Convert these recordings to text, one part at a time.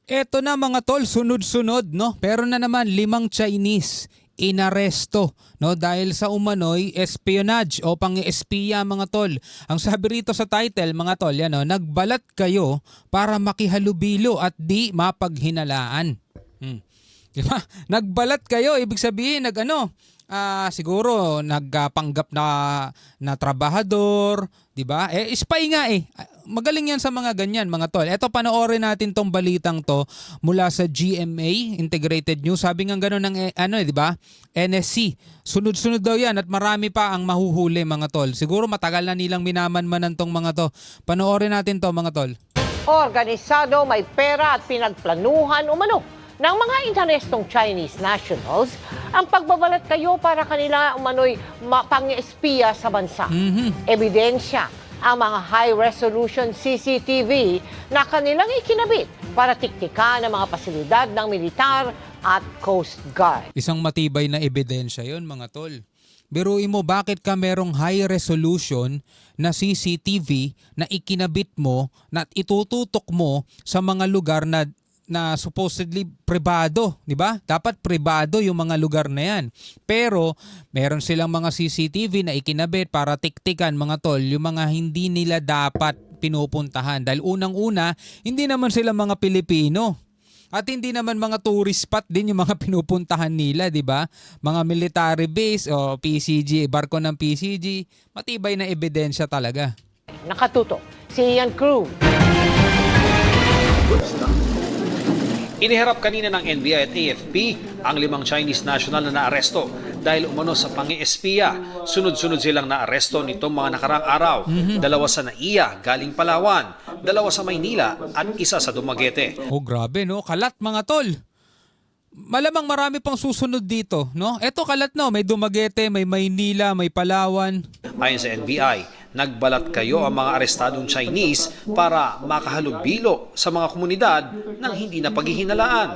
Eto na mga tol, sunod-sunod no. Pero na naman 5 Chinese inaresto no dahil sa umano'y espionage o pang-espiya mga tol. Ang sabi rito sa title mga tol, yan no, nagbalat kayo para makihalubilo at di mapaghinalaan. Di ba? Nagbalat kayo, ibig sabihin siguro nagpanggap na trabahador, 'di ba? Spy nga eh. Magaling 'yan sa mga ganyan, mga tol. Eto panoorin natin tong balitang to mula sa GMA Integrated News. Sabi nga gano'n ng 'di ba? NSC. Sunod-sunod daw 'yan at marami pa ang mahuhuli, mga tol. Siguro matagal na nilang minamanmanan tong mga to. Panoorin natin to, mga tol. Organisado, may pera at pinagplanuhan umano ng mga inarestong Chinese nationals ang pagbabalat kayo para kanila umano'y pang-espiya sa bansa. Ebidensya ang mga high-resolution CCTV na kanilang ikinabit para tiktikan ang mga pasilidad ng militar at Coast Guard. Isang matibay na ebidensya yon, mga tol. Biruin mo, bakit ka merong high resolution na CCTV na ikinabit mo na itututok mo sa mga lugar na supposedly pribado, di ba? Dapat pribado yung mga lugar na yan. Pero meron silang mga CCTV na ikinabit para tiktikan, mga tol, yung mga hindi nila dapat pinupuntahan. Dahil unang-una, hindi naman sila mga Pilipino. At hindi naman mga tourist spot din yung mga pinupuntahan nila, di ba? Mga military base o PCG, barko ng PCG, matibay na ebidensya talaga. Nakatuto si Ian Crew. Iniharap kanina ng NBI at AFP ang 5 Chinese national na naaresto dahil umano sa pang-espiya. Sunod-sunod silang naaresto nitong mga nakarang araw. 2 sa NAIA galing Palawan, 2 sa Maynila at 1 sa Dumaguete. Oh, grabe no, kalat mga tol. Malamang marami pang susunod dito, no? Eto kalat no, may Dumaguete, may Maynila, may Palawan. Ayon sa NBI, nagbalat kayo ang mga arestadong Chinese para makahalubilo sa mga komunidad ng hindi na paghihinalaan.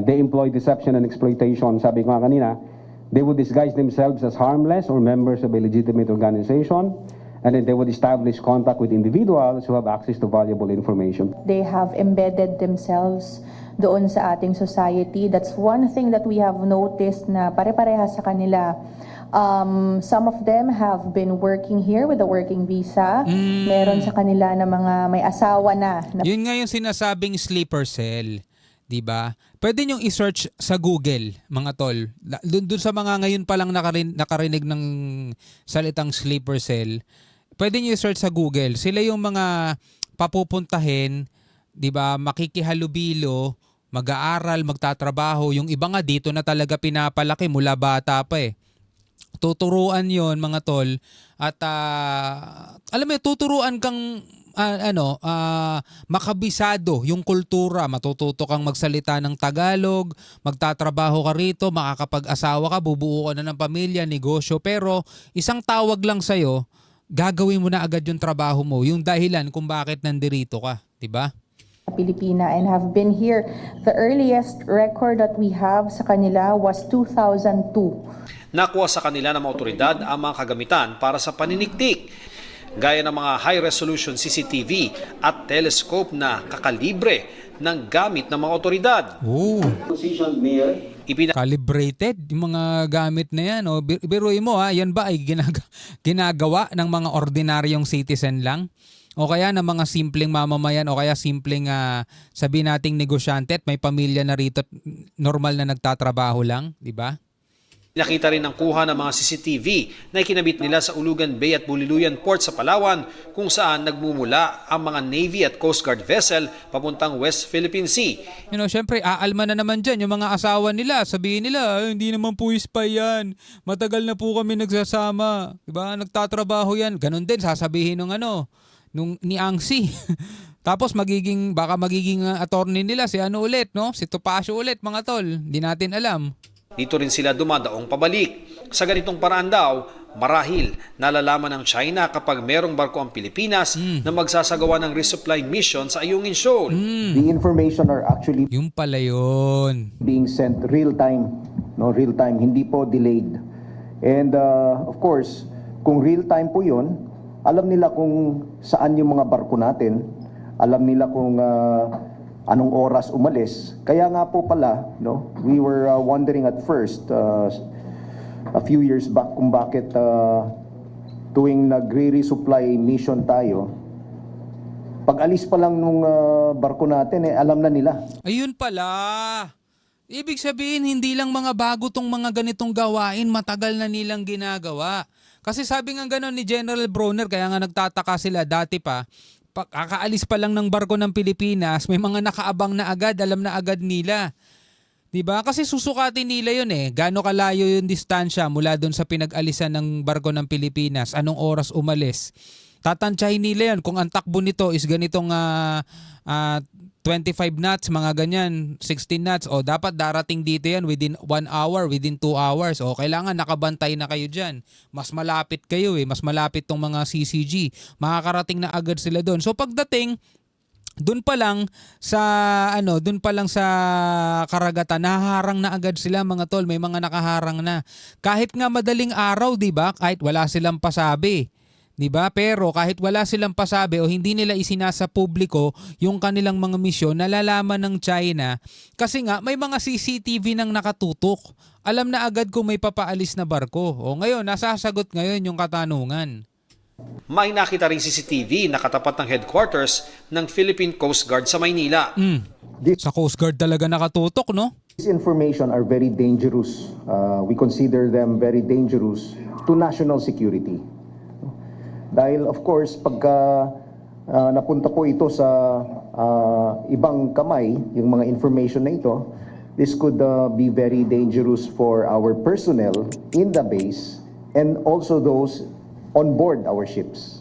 They employ deception and exploitation. Sabi ko nga kanina, they would disguise themselves as harmless or members of a legitimate organization, and then they would establish contact with individuals who have access to valuable information. They have embedded themselves doon sa ating society. That's one thing that we have noticed na pare-parehas sa kanila. Some of them have been working here with a working visa. Meron sa kanila na mga may asawa na. Yun nga yung sinasabing sleeper cell, 'di ba? Pwede niyong i-search sa Google, mga tol. Doon sa mga ngayon pa lang nakarinig ng salitang sleeper cell, pwede niyo i-search sa Google. Sila yung mga papupuntahin, 'di ba? Makikihalubilo, mag-aaral, magtatrabaho. Yung iba nga dito na talaga pinapalaki mula bata pa eh. Tuturuan yon, mga tol, at alam mo, tuturuan kang makabisado yung kultura. Matututo kang magsalita ng Tagalog, magtatrabaho ka rito, makakapag-asawa ka, bubuo ka na ng pamilya, negosyo. Pero isang tawag lang sa'yo, gagawin mo na agad yung trabaho mo, yung dahilan kung bakit nandirito ka, di ba? Pilipina and have been here. The earliest record that we have sa kanila was 2002. Nakuha sa kanila ng mga otoridad ang mga kagamitan para sa paniniktik, gaya ng mga high-resolution CCTV at telescope na kakalibre ng gamit ng mga otoridad. Oh. Calibrated yung mga gamit na yan. Biruin mo, yan ba ay ginagawa ng mga ordinaryong citizen lang? O kaya ng mga simpleng mamamayan o kaya simpleng sabihin nating negosyante at may pamilya na rito, normal na nagtatrabaho lang, di ba? Nakita rin ang kuha ng mga CCTV na ikinabit nila sa Ulugan Bay at Buliluyan Port sa Palawan, kung saan nagmumula ang mga Navy at Coast Guard vessel papuntang West Philippine Sea. Syempre, aalma na naman dyan yung mga asawa nila. Sabihin nila, hindi naman po spy yan. Matagal na po kami nagsasama. Diba? Nagtatrabaho yan. Ganon din, sasabihin ni Angsi. Tapos baka magiging attorney nila si ulit, no? Si Topacio ulit, mga tol. Hindi natin alam. Dito rin sila dumadaong pabalik. Sa ganitong paraan daw, marahil nalalaman ng China kapag merong barko ang Pilipinas na magsasagawa ng resupply mission sa Ayungin Shoal. The information are actually Yung pala yun. being sent real time, hindi po delayed. And of course, kung real time po 'yon, alam nila kung saan yung mga barko natin, alam nila kung anong oras umalis. Kaya nga po pala, no, we were wondering at first, a few years back, kung bakit tuwing nagre-resupply mission tayo, pag alis pa lang nung barko natin, alam na nila. Ayun pala. Ibig sabihin, hindi lang mga bago tong mga ganitong gawain, matagal na nilang ginagawa. Kasi sabi nga gano'n ni General Bronner, kaya nga nagtataka sila dati pa, kakaalis pa lang ng barko ng Pilipinas, may mga nakaabang na agad, alam na agad nila. 'Di ba? Kasi susukatin nila 'yun eh. Gaano kalayo yung distansya mula doon sa pinag-alisan ng barko ng Pilipinas, anong oras umalis. Tatantyahin nila 'yan kung ang takbo nito is ganitong 25 knots, mga ganyan, 16 knots. O dapat darating dito yan within 1 hour, within 2 hours. O kailangan nakabantay na kayo dyan. Mas malapit kayo eh, mas malapit tong mga CCG. Makakarating na agad sila doon. So pagdating, doon pa lang sa karagatan, nahaharang na agad sila mga tol. May mga nakaharang na. Kahit nga madaling araw, 'di ba? Kahit wala silang pasabi. 'Di ba? Pero kahit wala silang pasabi o hindi nila isinasa publiko yung kanilang mga misyon, nalalaman ng China kasi nga may mga CCTV nang nakatutok. Alam na agad kung may papaalis na barko. O ngayon, nasasagot ngayon yung katanungan. May nakita ring CCTV na katapat ng headquarters ng Philippine Coast Guard sa Maynila. Sa Coast Guard talaga nakatutok, no? This information are very dangerous. We consider them very dangerous to national security. Dahil of course, pagka napunta po ito sa ibang kamay, yung mga information na ito, this could be very dangerous for our personnel in the base and also those on board our ships.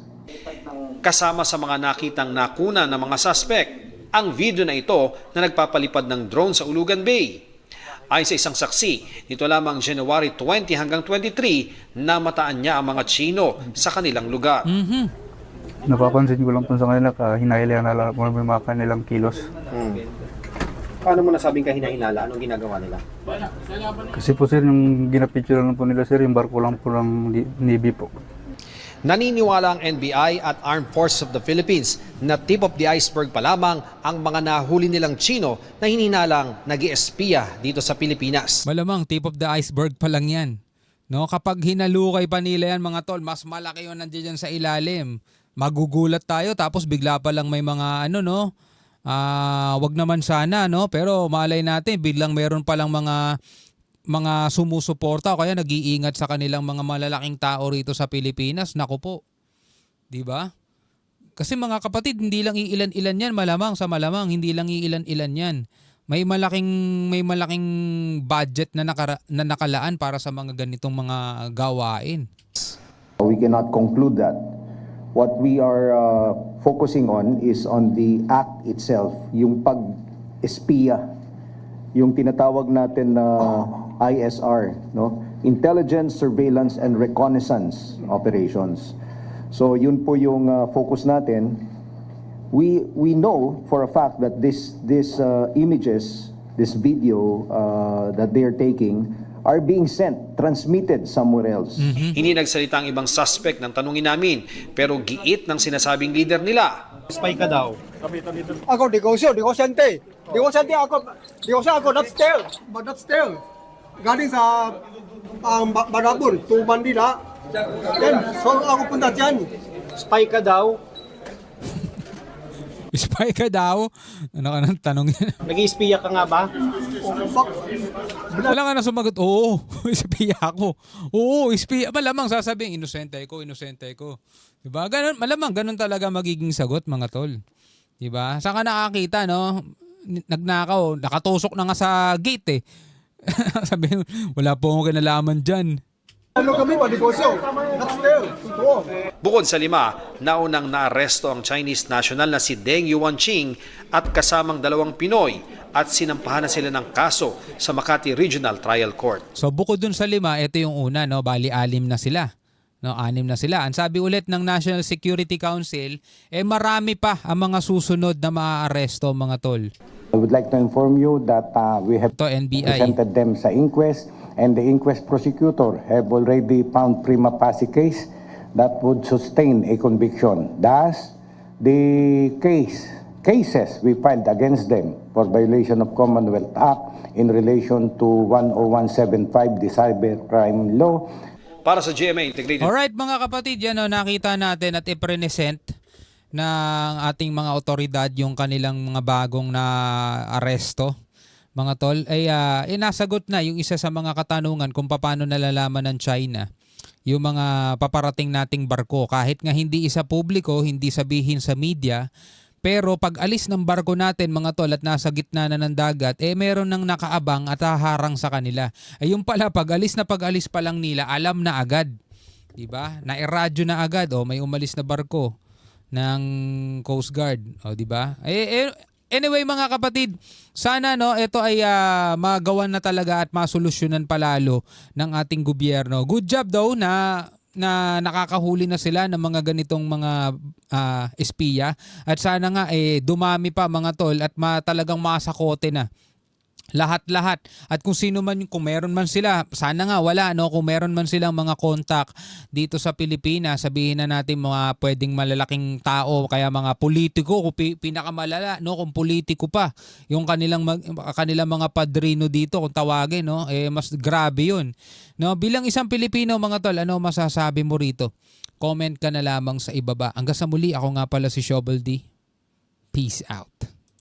Kasama sa mga nakitang nakuna ng mga suspect, ang video na ito na nagpapalipad ng drone sa Ulugan Bay. Ayon sa isang saksi, nito lamang January 20 hanggang 23, namataan niya ang mga Chino sa kanilang lugar. Napapansin ko lang po sa kanila, hinahilayan na lang mo yung mga kanilang kilos. Paano mo nasabing kahina-hinala? Anong ginagawa nila? Kasi po sir, yung ginapicture lang po nila sir, yung barko lang po ng Navy po. Naniniwala ang NBI at Armed Forces of the Philippines na tip of the iceberg pa lamang ang mga nahuli nilang Chino na hininalang nag-i-espiya dito sa Pilipinas. Malamang tip of the iceberg pa lang yan. No, kapag hinalukay pa nila yan mga tol, mas malaki yung nandiyan sa ilalim. Magugulat tayo tapos bigla pa lang may mga wag naman sana, no? Pero malay natin biglang meron pa lang mga sumusuporta o kaya nag-iingat sa kanilang mga malalaking tao rito sa Pilipinas. Naku po. 'Di ba? Kasi mga kapatid, hindi lang iilan-ilan 'yan, malamang hindi lang iilan-ilan 'yan. May malaking budget na nakalaan para sa mga ganitong mga gawain. We cannot conclude that. What we are focusing on is on the act itself, yung pag-espiya, yung tinatawag natin na ISR, no? Intelligence, Surveillance, and Reconnaissance Operations. So yun po yung focus natin. We know for a fact that this images, this video that they are taking are being transmitted somewhere else. Hindi nagsalita ang ibang suspect ng tanungin namin, pero giit ng sinasabing leader nila. Spy ka daw. Ako, negosyante ako, not still. Galing sa Barabon, to Manila. Then, so ako punta dyan. Spy ka daw. Spy ka daw? Ano ka nang tanong yan? Nag-i-espiya ka nga ba? Wala ka na sumagot, oo, espiya ako. Oo, espiya. Malamang sasabihin, inosente ko. Diba? Ganun, malamang ganun talaga magiging sagot, mga tol. Diba? Saan ka nakakita, no? Nagnakaw, nakatusok na nga sa gate eh. Sabi, wala po akong kinalaman dyan. Ano kami, negosyo? Not still. Totoo. Bukod sa 5, naunang naaresto ang Chinese national na si Deng Yuanqing at kasamang 2 Pinoy at sinampahan na sila ng kaso sa Makati Regional Trial Court. So bukod dun sa 5, ito yung una, no? Bali 6 na sila. No, 6 na sila. Ang sabi ulit ng National Security Council, marami pa ang mga susunod na maaaresto, mga tol. I would like to inform you that we have Ito, NBI. presented them sa inquest, and the inquest prosecutor have already found prima facie case that would sustain a conviction. Thus, the case cases we filed against them for violation of Commonwealth Act in relation to 10175, the cybercrime law. Para sa GMA Integrated Alright mga kapatid, yan o, nakita natin at ipresent ng ating mga otoridad yung kanilang mga bagong na aresto. Mga tol, ay nasagot na yung isa sa mga katanungan kung paano nalalaman ng China yung mga paparating nating barko. Kahit nga hindi isa publiko, hindi sabihin sa media, pero pag alis ng barko natin mga tol at nasa gitna na ng dagat, meron nang nakaabang at haharang sa kanila. Yung pala, pag alis pa lang nila, alam na agad. Diba? Na-radyo na agad, may umalis na barko ng Coast Guard. Diba? Anyway mga kapatid, sana ito ay magawan na talaga at masolusyonan palalo ng ating gobyerno. Good job daw na nakakahuli na sila ng mga ganitong mga espiya at sana nga dumami pa mga tol at talagang masakote na lahat-lahat. At kung sino man, kung meron man sila, sana nga wala, kung meron man silang mga contact dito sa Pilipinas, sabihin na natin mga pwedeng malalaking tao, kaya mga politiko, kung pinakamalala, kung politiko pa, yung kanilang mga padrino dito, kung tawagin, mas grabe yun. Bilang isang Pilipino mga tol, ano masasabi mo rito? Comment ka na lamang sa ibaba. Hanggang sa muli, ako nga pala si Shovel D. Peace out.